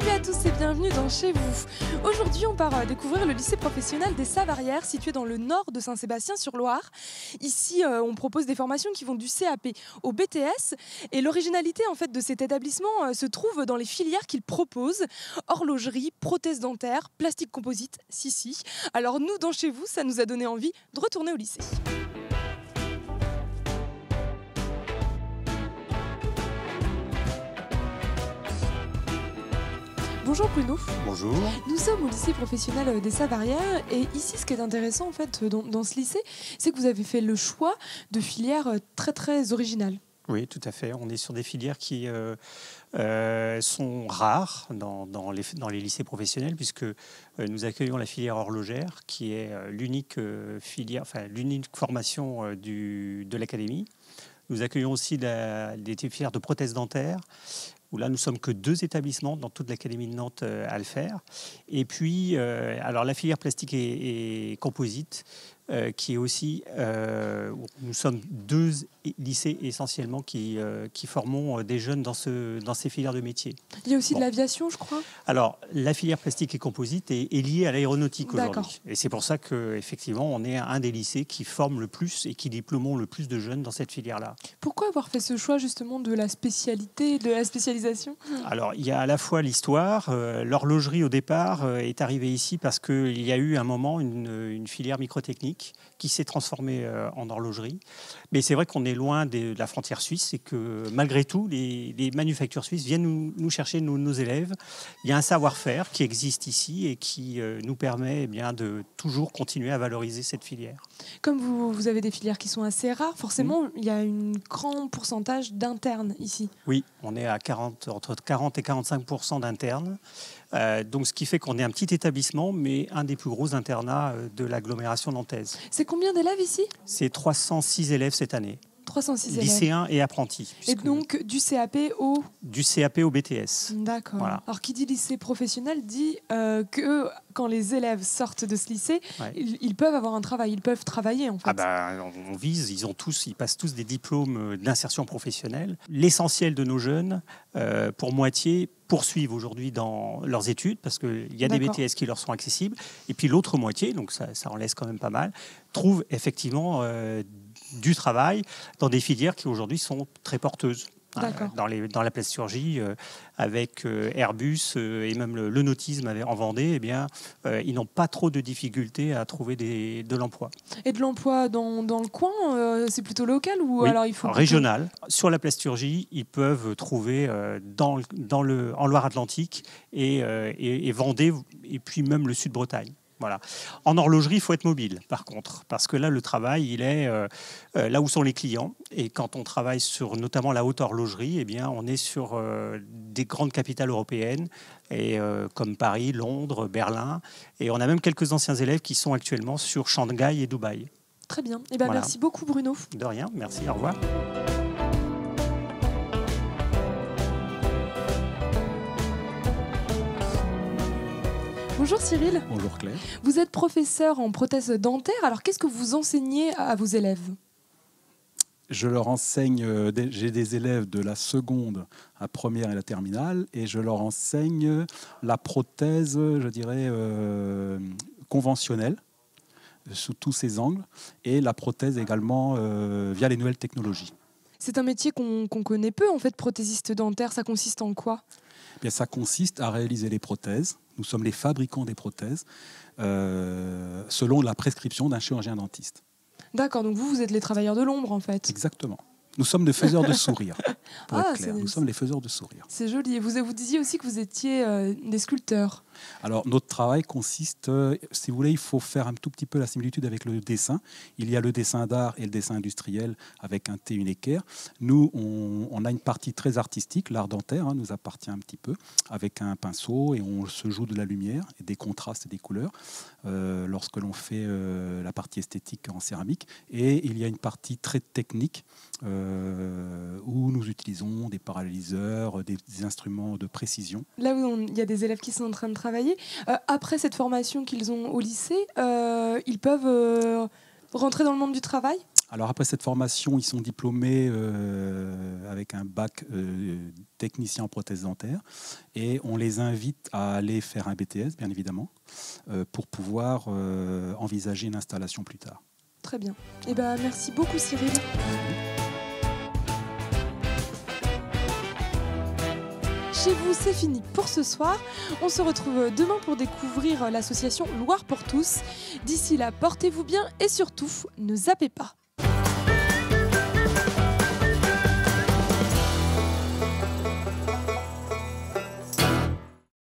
Salut à tous et bienvenue dans Chez vous. Aujourd'hui, on part découvrir le lycée professionnel des Savarières, situé dans le nord de Saint-Sébastien-sur-Loire. Ici, on propose des formations qui vont du CAP au BTS. Et l'originalité en fait, de cet établissement se trouve dans les filières qu'il propose. Horlogerie, prothèse dentaire, plastique composite, si. Alors nous, dans Chez vous, ça nous a donné envie de retourner au lycée. Bonjour Bruno. Bonjour. Nous sommes au lycée professionnel des Savarières et ici ce qui est intéressant en fait dans ce lycée, c'est que vous avez fait le choix de filières très originales. Oui, tout à fait. On est sur des filières qui sont rares dans les lycées professionnels puisque nous accueillons la filière horlogère qui est l'unique filière, enfin l'unique formation de l'académie. Nous accueillons aussi des filières de prothèses dentaires, où là, nous sommes que 2 établissements dans toute l'Académie de Nantes à le faire. Et puis, alors la filière plastique et composite, qui est aussi, nous sommes 2 lycées essentiellement qui formons des jeunes dans ces filières de métiers. Il y a aussi de l'aviation, je crois. Alors, la filière plastique et composite est liée à l'aéronautique aujourd'hui. D'accord. Et c'est pour ça qu'effectivement, on est un des lycées qui forme le plus et qui diplômons le plus de jeunes dans cette filière-là. Pourquoi avoir fait ce choix justement de la spécialité, de la spécialisation ? Alors, il y a à la fois l'histoire. L'horlogerie, au départ, est arrivée ici parce qu'il y a eu un moment une filière microtechnique qui s'est transformée en horlogerie. Mais c'est vrai qu'on est loin de la frontière suisse et que malgré tout, les manufactures suisses viennent nous chercher nos élèves. Il y a un savoir-faire qui existe ici et qui nous permet de toujours continuer à valoriser cette filière. Comme vous avez des filières qui sont assez rares, forcément, il y a un grand pourcentage d'internes ici. Oui, on est à entre 40 et 45% d'internes. Donc, ce qui fait qu'on est un petit établissement, mais un des plus gros internats de l'agglomération nantaise. C'est combien d'élèves ici ? C'est 306 élèves cette année. 306 élèves. Lycéens et apprentis. Et donc du CAP au... Du CAP au BTS. D'accord. Voilà. Alors qui dit lycée professionnel dit que quand les élèves sortent de ce lycée, ils peuvent avoir un travail, ils peuvent travailler en fait. On vise, ils passent tous des diplômes d'insertion professionnelle. L'essentiel de nos jeunes, pour moitié, poursuivent aujourd'hui dans leurs études parce qu'il y a des BTS qui leur sont accessibles. Et puis l'autre moitié, donc ça en laisse quand même pas mal, trouvent effectivement du travail dans des filières qui aujourd'hui sont très porteuses. Dans la plasturgie, avec Airbus et même le nautisme en Vendée, ils n'ont pas trop de difficultés à trouver de l'emploi. Et de l'emploi dans le coin, c'est plutôt local ou oui, alors il faut régional. Sur la plasturgie, ils peuvent trouver en Loire-Atlantique et Vendée et puis même le Sud-Bretagne. Voilà. En horlogerie, il faut être mobile, par contre, parce que là, le travail, il est là où sont les clients. Et quand on travaille sur notamment la haute horlogerie, on est sur des grandes capitales européennes, comme Paris, Londres, Berlin. Et on a même quelques anciens élèves qui sont actuellement sur Shanghai et Dubaï. Très bien. Voilà. Merci beaucoup, Bruno. De rien. Merci. Au revoir. Bonjour Cyril. Bonjour Claire. Vous êtes professeur en prothèse dentaire, alors qu'est-ce que vous enseignez à vos élèves ? Je leur enseigne, j'ai des élèves de la seconde à première et la terminale, et je leur enseigne la prothèse, je dirais, conventionnelle, sous tous ses angles, et la prothèse également via les nouvelles technologies. C'est un métier qu'on connaît peu, en fait, prothésiste dentaire, ça consiste en quoi ? Bien, ça consiste à réaliser les prothèses. Nous sommes les fabricants des prothèses selon la prescription d'un chirurgien dentiste. D'accord, donc vous êtes les travailleurs de l'ombre en fait. Exactement. Nous sommes des faiseurs de sourires, pour être clair. Nous sommes les faiseurs de sourires. C'est joli. Et vous disiez aussi que vous étiez des sculpteurs. Alors, notre travail consiste, si vous voulez, il faut faire un tout petit peu la similitude avec le dessin. Il y a le dessin d'art et le dessin industriel avec un T, une équerre. Nous, on a une partie très artistique, l'art dentaire nous appartient un petit peu, avec un pinceau et on se joue de la lumière, et des contrastes et des couleurs lorsque l'on fait la partie esthétique en céramique. Et il y a une partie très technique où nous utilisons des paralyseurs, des instruments de précision. Là où il y a des élèves qui sont en train de travailler, après cette formation qu'ils ont au lycée, ils peuvent rentrer dans le monde du travail ? Alors après cette formation, ils sont diplômés avec un bac technicien en prothèse dentaire et on les invite à aller faire un BTS, bien évidemment, pour pouvoir envisager une installation plus tard. Très bien. Eh ben, merci beaucoup Cyril. Chez vous, c'est fini pour ce soir. On se retrouve demain pour découvrir l'association Loire pour tous. D'ici là, portez-vous bien et surtout, ne zappez pas.